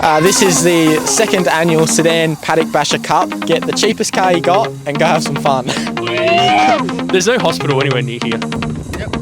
This is the second annual Sedan Paddock Bash Cup. Get the cheapest car you got and go have some fun. There's no hospital anywhere near here. Yep.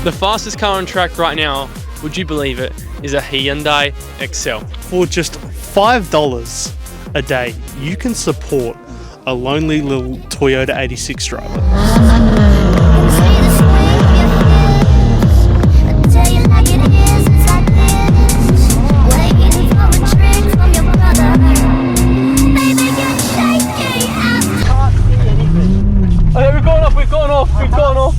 The fastest car on track right now, would you believe it, is a Hyundai Excel. For just $5 a day, you can support a lonely little Toyota 86 driver. Okay, we've gone off.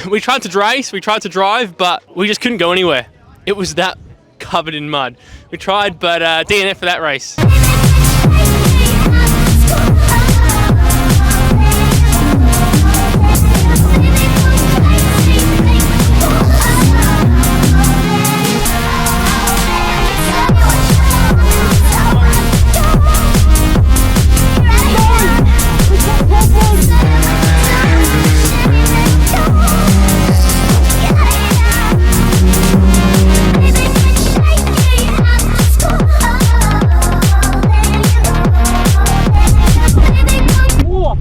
We tried to race, we tried to drive, but we just couldn't go anywhere. It was that covered in mud. We tried, but DNF for that race.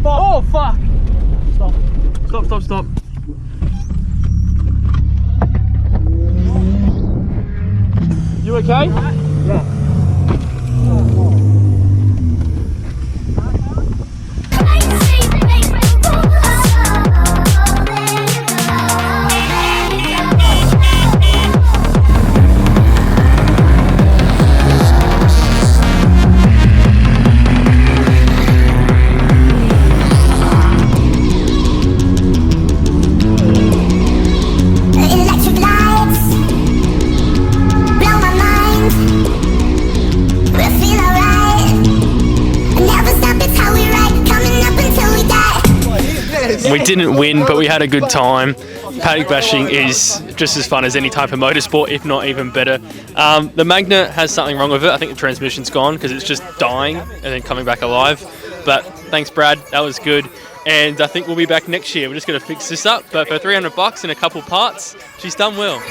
Oh fuck! Stop. You okay? Yeah. We didn't win, but we had a good time. Paddock bashing is just as fun as any type of motorsport, if not even better. The Magna has something wrong with it. I think the transmission's gone because it's just dying and then coming back alive. But thanks, Brad. That was good. And I think we'll be back next year. We're just going to fix this up. But for $300 and a couple parts, she's done well.